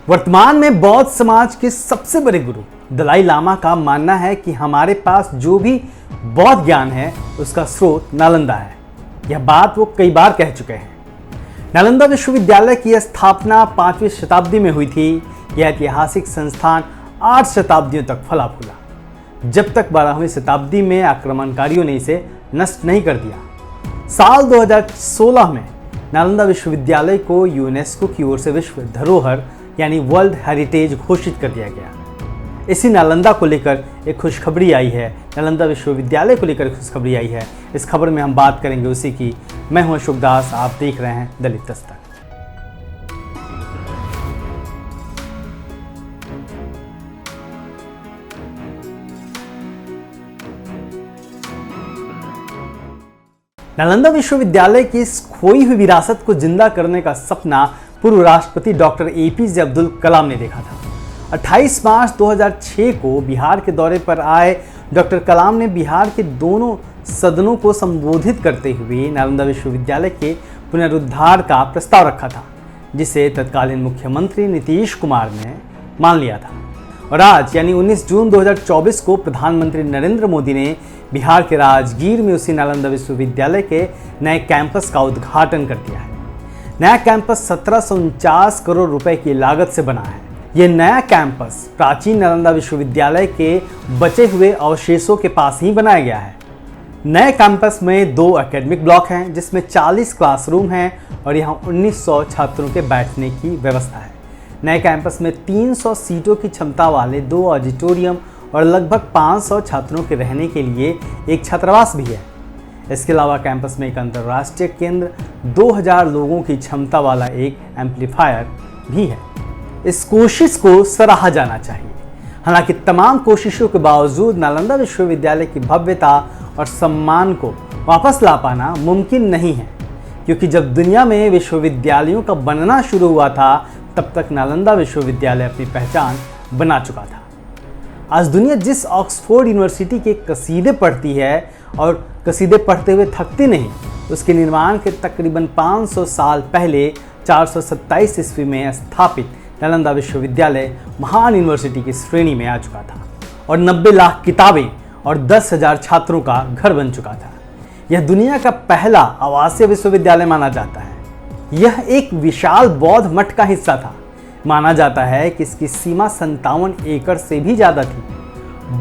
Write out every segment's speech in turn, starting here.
वर्तमान में बौद्ध समाज के सबसे बड़े गुरु दलाई लामा का मानना है कि हमारे पास जो भी बौद्ध ज्ञान है उसका स्रोत नालंदा है। यह बात वो कई बार कह चुके हैं। नालंदा विश्वविद्यालय की स्थापना 5वीं शताब्दी में हुई थी। यह ऐतिहासिक संस्थान 8 शताब्दियों तक फला फूला, जब तक 12वीं शताब्दी में आक्रमणकारियों ने इसे नष्ट नहीं कर दिया। साल 2016 में नालंदा विश्वविद्यालय को यूनेस्को की ओर से विश्व धरोहर यानी वर्ल्ड हेरिटेज घोषित कर दिया गया। इसी नालंदा को लेकर एक खुशखबरी आई है, नालंदा विश्वविद्यालय को लेकर खुशखबरी आई है। इस खबर में हम बात करेंगे उसी की। मैं हूं अशोक दास, आप देख रहे हैं दलित दस्तक। नालंदा विश्वविद्यालय की इस खोई हुई विरासत को जिंदा करने का सपना पूर्व राष्ट्रपति डॉक्टर एपीजे अब्दुल कलाम ने देखा था। 28 मार्च 2006 को बिहार के दौरे पर आए डॉक्टर कलाम ने बिहार के दोनों सदनों को संबोधित करते हुए नालंदा विश्वविद्यालय के पुनरुद्धार का प्रस्ताव रखा था, जिसे तत्कालीन मुख्यमंत्री नीतीश कुमार ने मान लिया था। और आज यानी 19 जून 2024 को प्रधानमंत्री नरेंद्र मोदी ने बिहार के राजगीर में उसी नालंदा विश्वविद्यालय के नए कैंपस का उद्घाटन कर दिया है। नया कैंपस 1749 करोड़ रुपए की लागत से बना है। यह नया कैंपस प्राचीन नालंदा विश्वविद्यालय के बचे हुए अवशेषों के पास ही बनाया गया है। नए कैंपस में 2 एकेडमिक ब्लॉक हैं, जिसमें 40 क्लासरूम हैं और यहाँ 1900 छात्रों के बैठने की व्यवस्था है। नए कैंपस में 300 सीटों की क्षमता वाले 2 ऑडिटोरियम और लगभग 500 छात्रों के रहने के लिए एक छात्रावास भी है। इसके अलावा कैंपस में एक अंतर्राष्ट्रीय केंद्र, 2000 लोगों की क्षमता वाला एक एम्पलीफायर भी है। इस कोशिश को सराहा जाना चाहिए। हालांकि तमाम कोशिशों के बावजूद नालंदा विश्वविद्यालय की भव्यता और सम्मान को वापस ला पाना मुमकिन नहीं है, क्योंकि जब दुनिया में विश्वविद्यालयों का बनना शुरू हुआ था तब तक नालंदा विश्वविद्यालय अपनी पहचान बना चुका था। आज दुनिया जिस ऑक्सफोर्ड यूनिवर्सिटी के कसीदे पढ़ती है और कसीदे पढ़ते हुए थकती नहीं, उसके निर्माण के तकरीबन 500 साल पहले 427 ईस्वी में स्थापित नालंदा विश्वविद्यालय महान यूनिवर्सिटी की श्रेणी में आ चुका था और 90 लाख किताबें और 10,000 छात्रों का घर बन चुका था। यह दुनिया का पहला आवासीय विश्वविद्यालय माना जाता है। यह एक विशाल बौद्ध मठ का हिस्सा था। माना जाता है कि इसकी सीमा 57 एकड़ से भी ज़्यादा थी।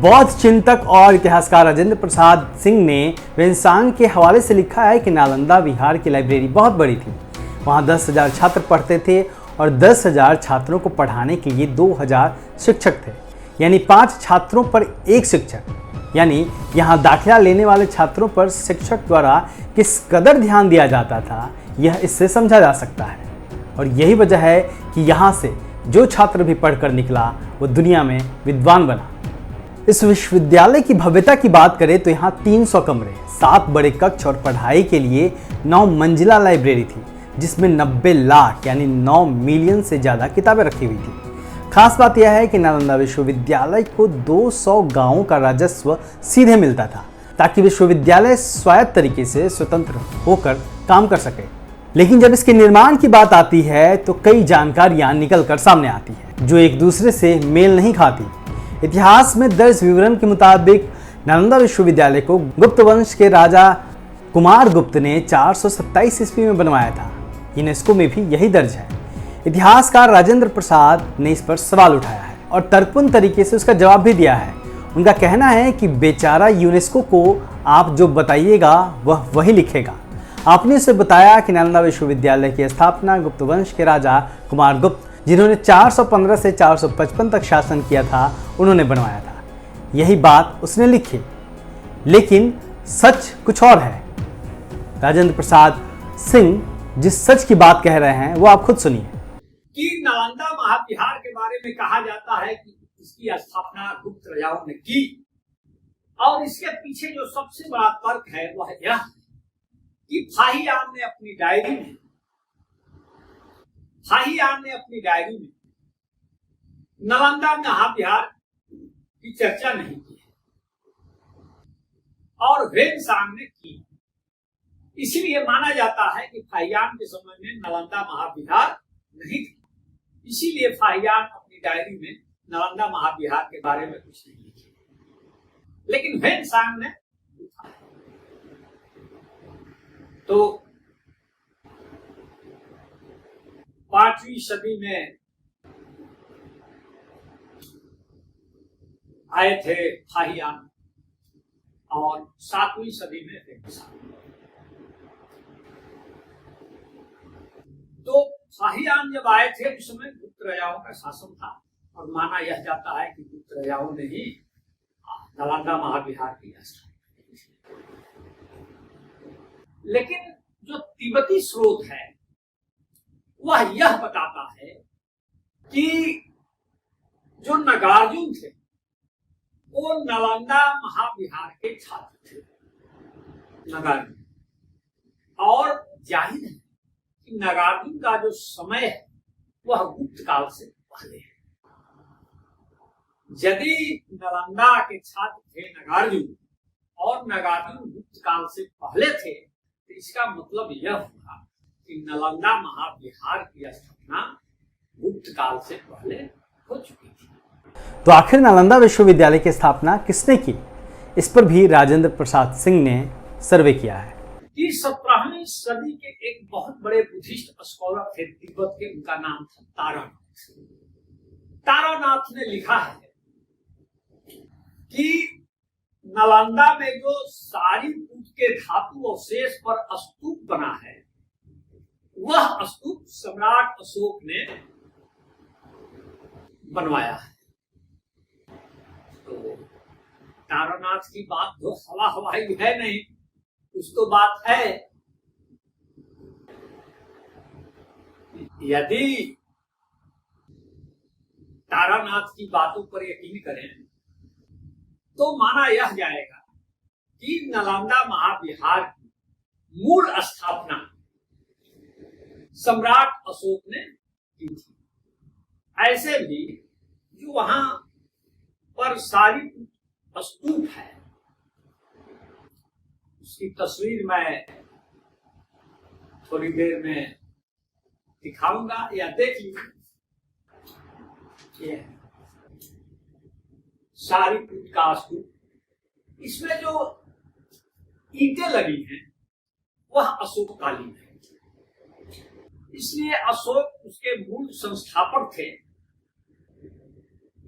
बौद्ध चिंतक और इतिहासकार राजेंद्र प्रसाद सिंह ने वेंसांग के हवाले से लिखा है कि नालंदा बिहार की लाइब्रेरी बहुत बड़ी थी। वहाँ 10,000 छात्र पढ़ते थे और 10,000 छात्रों को पढ़ाने के लिए 2,000 शिक्षक थे, यानी 5 छात्रों पर 1 शिक्षक। यानी यहाँ दाखिला लेने वाले छात्रों पर शिक्षक द्वारा किस कदर ध्यान दिया जाता था, यह इससे समझा जा सकता है। और यही वजह है कि यहाँ से जो छात्र भी पढ़कर निकला वो दुनिया में विद्वान बना। इस विश्वविद्यालय की भव्यता की बात करें तो यहाँ 300 कमरे, 7 बड़े कक्ष और पढ़ाई के लिए 9 मंजिला लाइब्रेरी थी, जिसमें 90 लाख यानी 9 मिलियन से ज़्यादा किताबें रखी हुई थी। खास बात यह है कि नालंदा विश्वविद्यालय को 200 गांवों का राजस्व सीधे मिलता था, ताकि विश्वविद्यालय स्वायत्त तरीके से स्वतंत्र होकर काम कर सके। लेकिन जब इसके निर्माण की बात आती है तो कई जानकारियां निकल कर सामने आती है जो एक दूसरे से मेल नहीं खाती। इतिहास में दर्ज विवरण के मुताबिक नालंदा विश्वविद्यालय को गुप्त वंश के राजा कुमार गुप्त ने 427 ईस्वी में बनवाया था। यूनेस्को में भी यही दर्ज है। इतिहासकार राजेंद्र प्रसाद ने इस पर सवाल उठाया है और तर्कपूर्ण तरीके से उसका जवाब भी दिया है। उनका कहना है कि बेचारा यूनेस्को को आप जो बताइएगा वह वही लिखेगा। आपने उसे बताया कि नालंदा विश्वविद्यालय की स्थापना गुप्त वंश के राजा कुमार गुप्त, जिन्होंने 415 से 455 तक शासन किया था, उन्होंने बनवाया था। यही बात उसने लिखी, लेकिन सच कुछ और है। राजेंद्र प्रसाद सिंह जिस सच की बात कह रहे हैं वो आप खुद सुनिए। कि नालंदा महाविहार के बारे में कहा जाता है कि इसकी स्थापना गुप्त राजाओं ने की, और इसके पीछे जो सबसे बड़ा तर्क है वह यह कि फाहियान ने अपनी डायरी में नालंदा महाविहार की चर्चा नहीं की है और वेंसांग ने की। इसलिए माना जाता है कि फाहियान के समय में नालंदा महाविहार नहीं थी। इसीलिए फाहियान अपनी डायरी में नालंदा महाविहार के बारे में कुछ नहीं लिखे, लेकिन ह्वेनसांग ने लिखा है। तो 5वीं सदी में आए थे फाहियान और 7वीं सदी में ह्वेनसांग। तो फाहियान जब आए थे उस समय गुप्त राजाओं का शासन था और माना यह जाता है कि गुप्त राजाओं ने ही नालंदा महाविहार की स्थापना। लेकिन जो तिब्बती स्रोत है वह यह बताता है कि जो नागार्जुन थे वो नालंदा महाविहार के छात्र थे, नागार्जुन। और जाहिर है कि नागार्जुन का जो समय है वह गुप्त काल से पहले है। यदि नालंदा के छात्र थे नागार्जुन और नागार्जुन गुप्त काल से पहले थे, तो इसका मतलब यह हुआ कि नालंदा महाविहार की स्थापना गुप्त काल से पहले हो चुकी थी। तो आखिर नालंदा विश्वविद्यालय की स्थापना किसने की, इस पर भी राजेंद्र प्रसाद सिंह ने सर्वे किया है। कि 17वीं सदी के एक बहुत बड़े बुद्धिस्ट स्कॉलर थे तिब्बत के, उनका नाम था तारानाथ। तारानाथ ने लिखा है कि नालंदा में जो सारीपुत के धातु अवशेष पर स्तूप बना है वह स्तूप सम्राट अशोक ने बनवाया है। तो तारानाथ की बात तो हवा हवाई है नहीं, कुछ तो बात है। यदि तारानाथ की बातों पर यकीन करें तो माना यह जाएगा कि नालंदा महाविहार की मूल स्थापना सम्राट अशोक ने की थी। ऐसे भी जो वहां पर सारी स्तूप है उसकी तस्वीर मैं थोड़ी देर में दिखाऊंगा या देख लीजिए। सारीपुत का स्तूप, इसमें जो ईंटें लगी हैं वह अशोककालीन है, इसलिए अशोक उसके मूल संस्थापक थे,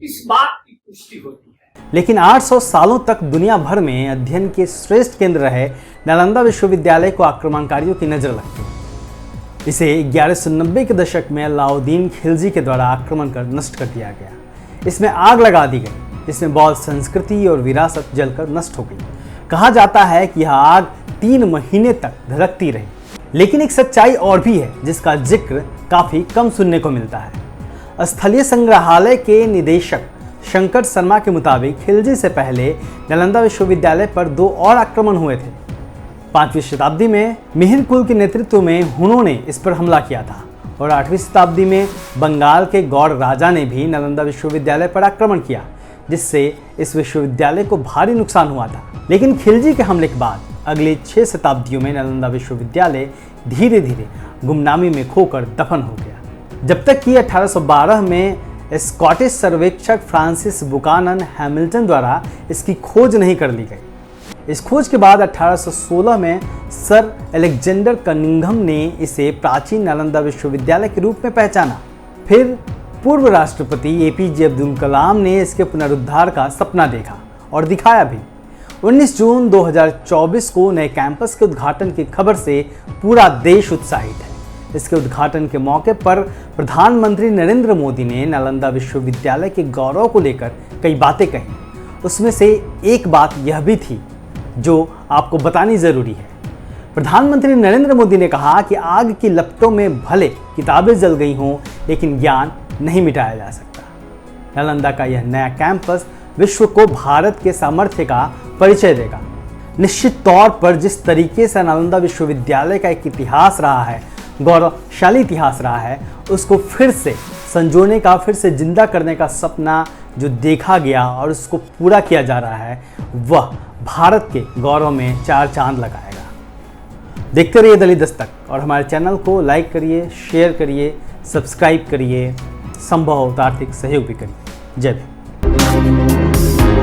इस बात की पुष्टि होती है। लेकिन 800 सालों तक दुनिया भर में अध्ययन के श्रेष्ठ केंद्र रहे नालंदा विश्वविद्यालय को आक्रमणकारियों की नजर लगती। इसे 1190 के दशक में अलाउद्दीन खिलजी के द्वारा आक्रमण कर नष्ट कर दिया गया। इसमें आग लगा दी गई, इसमें बौद्ध संस्कृति और विरासत जलकर नष्ट हो गई। कहा जाता है कि यह आग 3 महीने तक धधकती रही। लेकिन एक सच्चाई और भी है जिसका जिक्र काफी कम सुनने को मिलता है। स्थलीय संग्रहालय के निदेशक शंकर शर्मा के मुताबिक खिलजी से पहले नालंदा विश्वविद्यालय पर 2 और आक्रमण हुए थे। 5वीं शताब्दी में मिहिर कुल के नेतृत्व में हुनों ने इस पर हमला किया था और 8वीं शताब्दी में बंगाल के गौड़ राजा ने भी नालंदा विश्वविद्यालय पर आक्रमण किया, जिससे इस विश्वविद्यालय को भारी नुकसान हुआ था। लेकिन खिलजी के हमले के बाद अगली 6 शताब्दियों में नालंदा विश्वविद्यालय धीरे धीरे गुमनामी में खोकर दफन हो गया, जब तक कि 1812 में स्कॉटिश सर्वेक्षक फ्रांसिस बुकानन हैमिल्टन द्वारा इसकी खोज नहीं कर ली गई। इस खोज के बाद 1816 में सर अलेक्जेंडर कनिंघम ने इसे प्राचीन नालंदा विश्वविद्यालय के रूप में पहचाना। फिर पूर्व राष्ट्रपति एपीजे अब्दुल कलाम ने इसके पुनरुद्धार का सपना देखा और दिखाया भी। 19 जून 2024 को नए कैंपस के उद्घाटन की खबर से पूरा देश उत्साहित है। इसके उद्घाटन के मौके पर प्रधानमंत्री नरेंद्र मोदी ने नालंदा विश्वविद्यालय के गौरव को लेकर कई बातें कही। उसमें से एक बात यह भी थी जो आपको बतानी जरूरी है। प्रधानमंत्री नरेंद्र मोदी ने कहा कि आग की लपटों में भले किताबें जल गई हों, लेकिन ज्ञान नहीं मिटाया जा सकता। नालंदा का यह नया कैंपस विश्व को भारत के सामर्थ्य का परिचय देगा। निश्चित तौर पर जिस तरीके से नालंदा विश्वविद्यालय का एक इतिहास रहा है, गौरवशाली इतिहास रहा है, उसको फिर से संजोने का, फिर से जिंदा करने का सपना जो देखा गया और उसको पूरा किया जा रहा है, वह भारत के गौरव में 4 चांद लगाएगा। देखते रहिए दलित दस्तक और हमारे चैनल को लाइक करिए, शेयर करिए, सब्सक्राइब करिए। संभव हो तो आर्थिक सहयोग भी करिए। जय भीम।